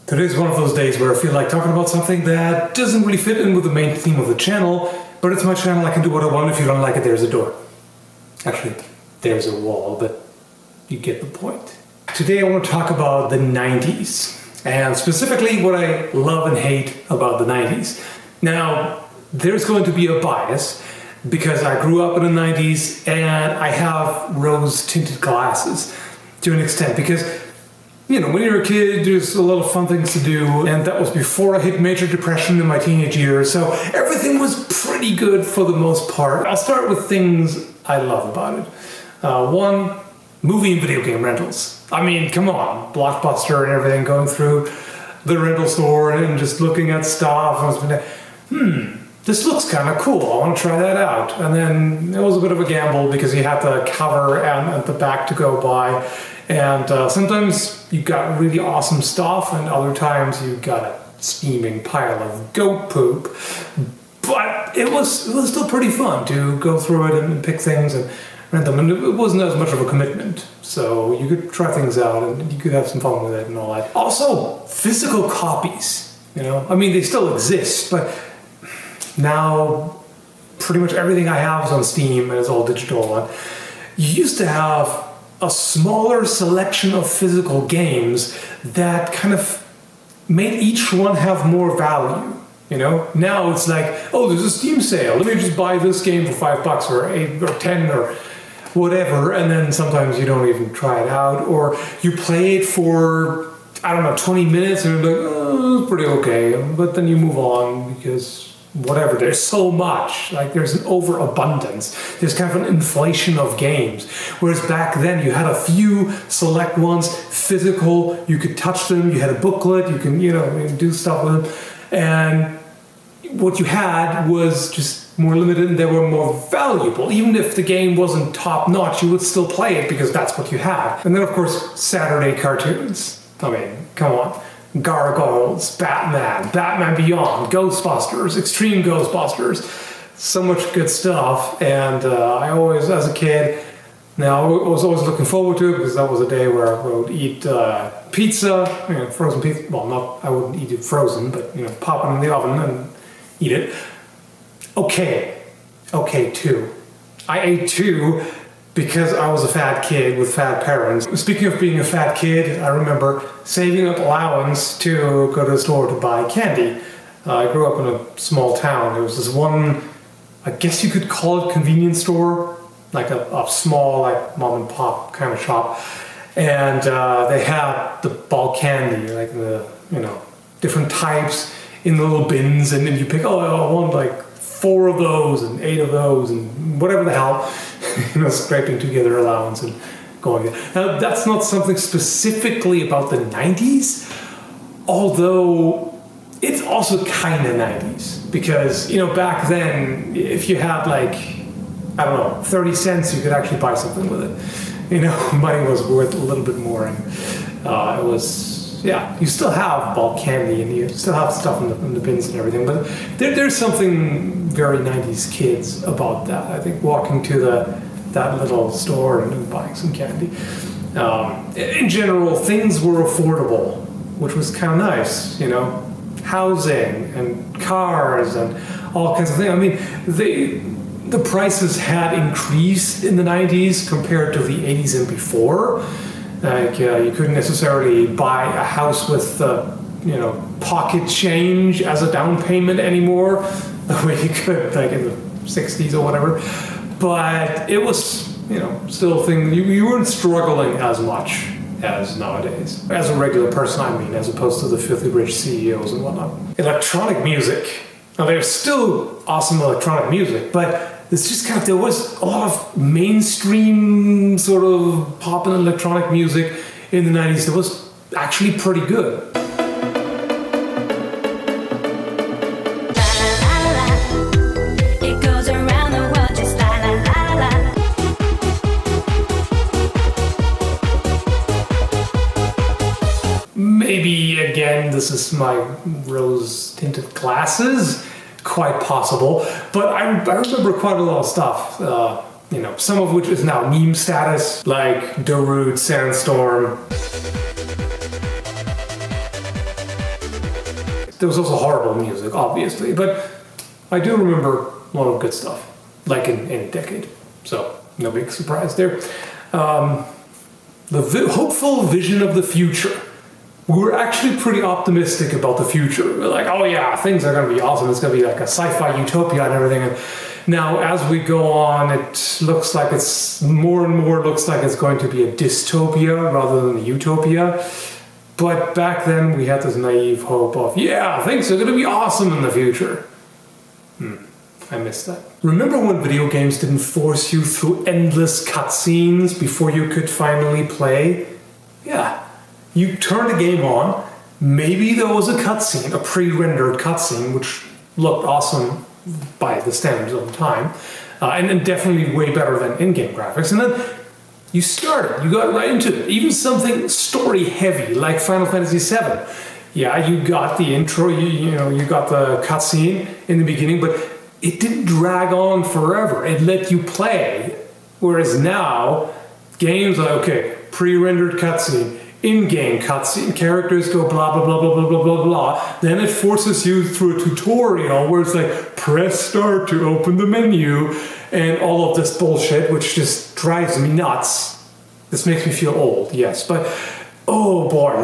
Today's one of those days where I feel like talking about something that doesn't really fit in with the main theme of the channel, but it's my channel, I can do what I want. If you don't like it, there's a door. Actually, there's a wall, but you get the point. Today I want to talk about the 90s, and specifically what I love and hate about the 90s. Now, there's going to be a bias, because I grew up in the 90s, and I have rose-tinted glasses to an extent, because you know, when you're a kid, there's a lot of fun things to do, and that was before I hit major depression in my teenage years, so everything was pretty good for the most part. I'll start with things I love about it. One, movie and video game rentals. I mean, come on, Blockbuster and everything, going through the rental store and just looking at stuff. I was like, this looks kind of cool, I want to try that out. And then it was a bit of a gamble because you had the cover and the back to go by. And sometimes you got really awesome stuff, and other times you got a steaming pile of goat poop. But it was still pretty fun to go through it and pick things and rent them. And it wasn't as much of a commitment, so you could try things out and you could have some fun with it and all that. Also, physical copies. You know, I mean, they still exist, but now pretty much everything I have is on Steam and it's all digital. And you used to have a smaller selection of physical games that kind of made each one have more value, you know? Now it's like, oh, there's a Steam sale, let me just buy this game for $5 or $8 or $10 or whatever, and then sometimes you don't even try it out, or you play it for, I don't know, 20 minutes and you're like, oh, it's pretty okay, but then you move on because whatever, there's so much, like there's an overabundance, there's kind of an inflation of games, whereas back then you had a few select ones, physical, you could touch them, you had a booklet, you can, you know, do stuff with them, and what you had was just more limited and they were more valuable. Even if the game wasn't top notch, you would still play it because that's what you had. And then of course, Saturday cartoons. I mean, come on. Gargoyles, Batman Beyond, Ghostbusters, Extreme Ghostbusters, so much good stuff. And I always, as a kid, now I was always looking forward to it because that was a day where I would eat pizza, you know, frozen pizza. Well, not I wouldn't eat it frozen, but you know, pop it in the oven and eat it. Okay, two. I ate two because I was a fat kid with fat parents. Speaking of being a fat kid, I remember saving up allowance to go to the store to buy candy. I grew up in a small town. There was this one, I guess you could call it convenience store, like a small, like mom and pop kind of shop. And they had the bulk candy, like the, you know, different types in the little bins. And then you pick, oh, I want like 4 of those and 8 of those and whatever the hell, you know, scraping together allowance and going. Now, that's not something specifically about the 90s, although it's also kind of 90s because, you know, back then, if you had like, I don't know, 30 cents, you could actually buy something with it. You know, money was worth a little bit more, and it was, yeah, you still have bulk candy and you still have stuff in the bins and everything, but there's something very 90s kids about that. I think walking to that little store and buying some candy. In general, things were affordable, which was kind of nice, you know, housing and cars and all kinds of things. I mean, the prices had increased in the 90s compared to the 80s and before. Like, you couldn't necessarily buy a house with, you know, pocket change as a down payment anymore, the way you could, like, in the 60s or whatever. But it was, you know, still a thing. You weren't struggling as much as nowadays. As a regular person, I mean, as opposed to the filthy rich CEOs and whatnot. Electronic music. Now, there's still awesome electronic music, but it's just kind of, there was a lot of mainstream sort of pop and electronic music in the 90s that was actually pretty good. Maybe, again, this is my rose-tinted glasses. Quite possible, but I remember quite a lot of stuff, you know, some of which is now meme status, like Darude, Sandstorm. there was also horrible music, obviously, but I do remember a lot of good stuff, like in any decade. So, no big surprise there. The hopeful vision of the future. We were actually pretty optimistic about the future. We're like, oh yeah, things are going to be awesome. It's going to be like a sci-fi utopia and everything. And now, as we go on, it looks like it's more and more looks like it's going to be a dystopia rather than a utopia. But back then, we had this naive hope of, yeah, things are going to be awesome in the future. I missed that. Remember when video games didn't force you through endless cutscenes before you could finally play? Yeah. You turned the game on, maybe there was a cutscene, a pre-rendered cutscene, which looked awesome by the standards of the time, and definitely way better than in-game graphics. And then you started, you got right into it. Even something story-heavy like Final Fantasy VII. Yeah, you got the intro, you got the cutscene in the beginning, but it didn't drag on forever. It let you play. Whereas now, games are, okay, pre-rendered cutscene, in-game cutscene, characters go blah, blah, blah, blah, blah, blah, blah, blah. Then it forces you through a tutorial where it's like, press start to open the menu, and all of this bullshit, which just drives me nuts. This makes me feel old, yes, but oh boy,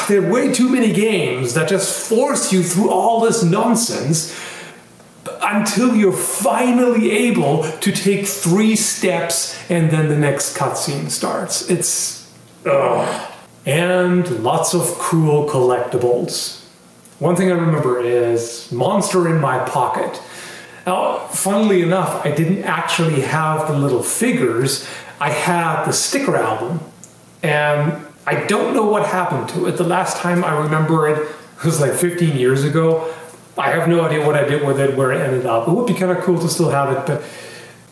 there are way too many games that just force you through all this nonsense until you're finally able to take 3 steps and then the next cutscene starts. It's and lots of cool collectibles. One thing I remember is Monster in My Pocket. Now, funnily enough, I didn't actually have the little figures. I had the sticker album, and I don't know what happened to it. The last time I remember it was like 15 years ago. I have no idea what I did with it, where it ended up. It would be kind of cool to still have it, but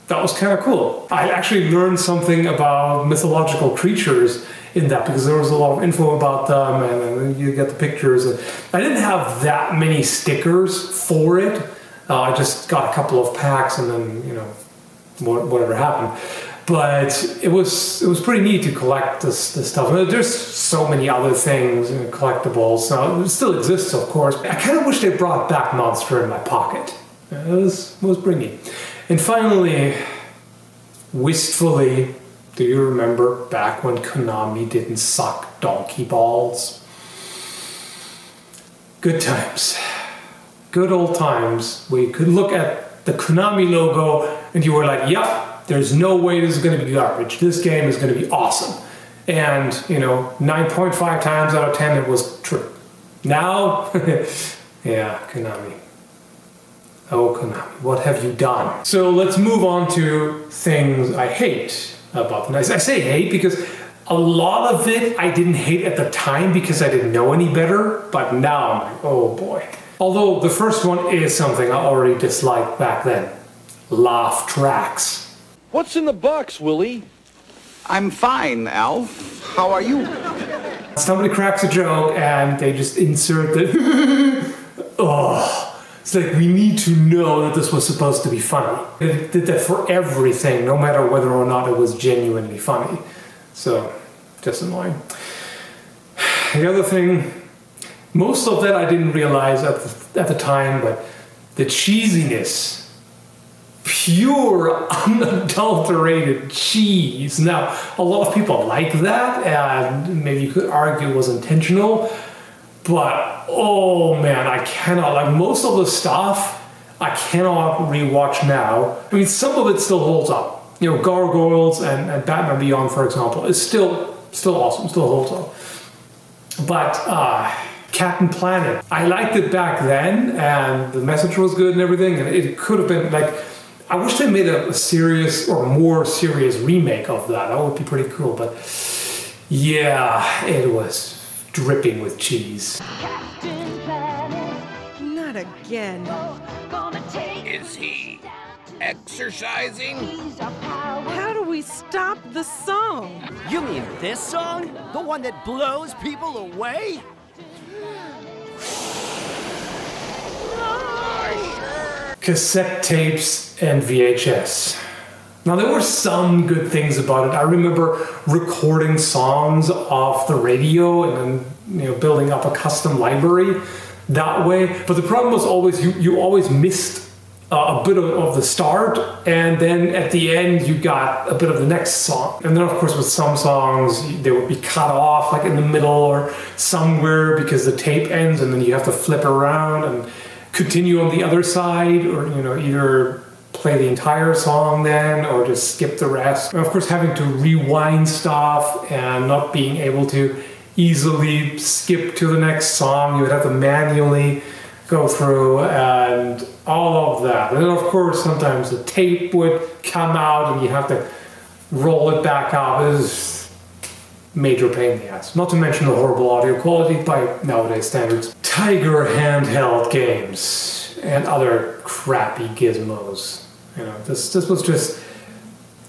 that was kind of cool. I actually learned something about mythological creatures in that, because there was a lot of info about them, and then you get the pictures. I didn't have that many stickers for it. I just got a couple of packs, and then whatever happened. But it was pretty neat to collect this stuff. There's so many other things, collectibles. Now, it still exists, of course. I kind of wish they brought back Monster in My Pocket. It was pretty neat. And finally, wistfully, do you remember back when Konami didn't suck donkey balls? Good times. Good old times. We could look at the Konami logo and you were like, yep, there's no way this is going to be garbage. This game is going to be awesome. And, 9.5 times out of 10 it was true. Now, yeah, Konami. Oh, Konami, what have you done? So let's move on to things I hate about them. I say hate because a lot of it I didn't hate at the time because I didn't know any better, but now I'm like, oh boy. Although the first one is something I already disliked back then. Laugh tracks. What's in the box, Willie? I'm fine, Alf. How are you? Somebody cracks a joke and they just insert the oh. It's like, we need to know that this was supposed to be funny. They did that for everything, no matter whether or not it was genuinely funny. So, just annoying. The other thing, most of that I didn't realize at the time, but the cheesiness. Pure, unadulterated cheese. Now, a lot of people like that, and maybe you could argue it was intentional, but oh man, I cannot, like most of the stuff, I cannot rewatch now. I mean, some of it still holds up. Gargoyles and Batman Beyond, for example, is still awesome, still holds up. But Captain Planet, I liked it back then, and the message was good and everything, and it could have been like, I wish they made a serious or more serious remake of that. That would be pretty cool, but yeah, it was dripping with cheese. Not again. Is he exercising? How do we stop the song? You mean this song? The one that blows people away? Cassette tapes and VHS. Now, there were some good things about it. I remember recording songs off the radio and then, building up a custom library. that way. But the problem was always you always missed a bit of the start, and then at the end you got a bit of the next song. And then of course with some songs they would be cut off like in the middle or somewhere because the tape ends, and then you have to flip around and continue on the other side, or either play the entire song then or just skip the rest. And of course having to rewind stuff and not being able to easily skip to the next song, you would have to manually go through and all of that. And then of course sometimes the tape would come out and you have to roll it back up. It was major pain in the ass. Not to mention the horrible audio quality by nowadays standards. Tiger handheld games and other crappy gizmos. This was just...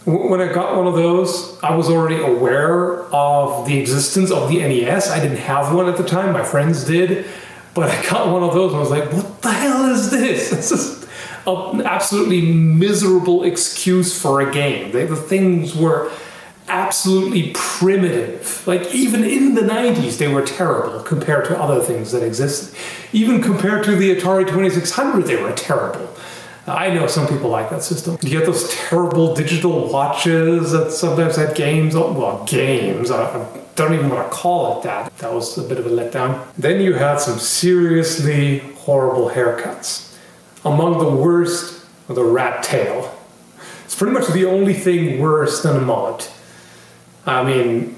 When I got one of those, I was already aware of the existence of the NES. I didn't have one at the time, my friends did. But I got one of those and I was like, what the hell is this? This is an absolutely miserable excuse for a game. The things were absolutely primitive. Like, even in the 90s, they were terrible compared to other things that existed. Even compared to the Atari 2600, they were terrible. I know some people like that system. You get those terrible digital watches that sometimes had games. Well, games. I don't even want to call it that. That was a bit of a letdown. Then you had some seriously horrible haircuts. Among the worst, the rat tail. It's pretty much the only thing worse than a mullet. I mean,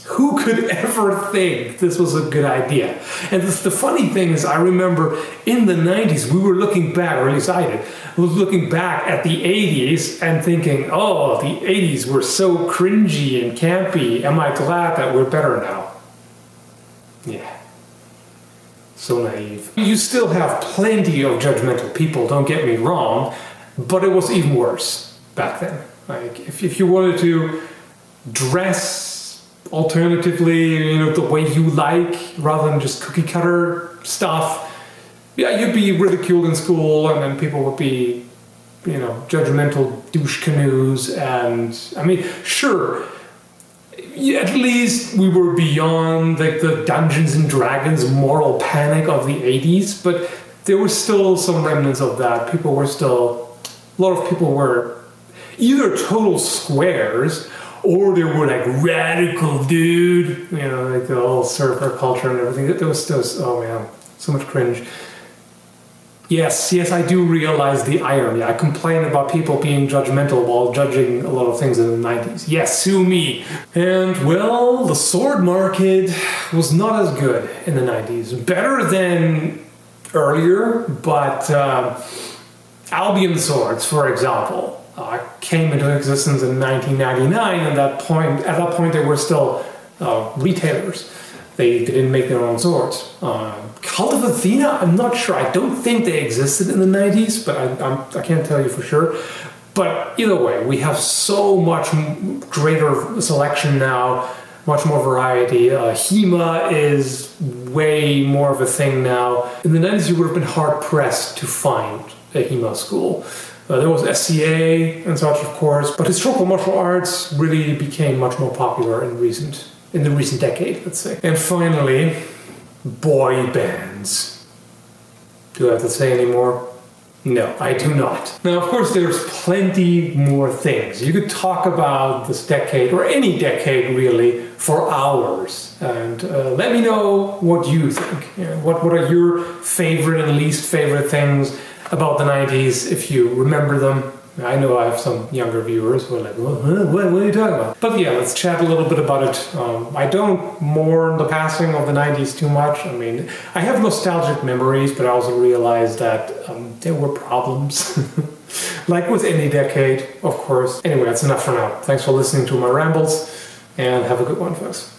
who could ever think this was a good idea? And the funny thing is, I remember in the 90s, we were looking back, or at least I did, was looking back at the 80s and thinking, oh, the 80s were so cringy and campy. Am I glad that we're better now? Yeah. So naive. You still have plenty of judgmental people, don't get me wrong, but it was even worse back then. Like, if you wanted to dress alternatively, the way you like, rather than just cookie cutter stuff, yeah, you'd be ridiculed in school, and then people would be, judgmental douche canoes. And I mean, sure, at least we were beyond like the Dungeons and Dragons moral panic of the 80s, but there was still some remnants of that. A lot of people were either total squares, or they were like radical dude, like the whole surfer culture and everything. There was still, oh man, so much cringe. Yes, I do realize the irony. I complain about people being judgmental while judging a lot of things in the 90s. Yes, sue me. And well, the sword market was not as good in the 90s. Better than earlier, but Albion swords, for example, came into existence in 1999, and at that point they were still retailers. They didn't make their own swords. Cult of Athena, I'm not sure. I don't think they existed in the 90s, but I can't tell you for sure. But either way, we have so much greater selection now, much more variety. HEMA is way more of a thing now. In the 90s, you would have been hard-pressed to find a HEMA school. There was SCA and such, of course, but historical martial arts really became much more popular in the recent decade, let's say. And finally, boy bands. Do I have to say any more? No, I do not. Now, of course, there's plenty more things. You could talk about this decade, or any decade really, for hours. And let me know what you think. What are your favorite and least favorite things about the 90s, if you remember them? I know I have some younger viewers who are like, what are you talking about? But yeah, let's chat a little bit about it. I don't mourn the passing of the 90s too much. I mean, I have nostalgic memories, but I also realize that there were problems. Like with any decade, of course. Anyway, that's enough for now. Thanks for listening to my rambles, and have a good one, folks.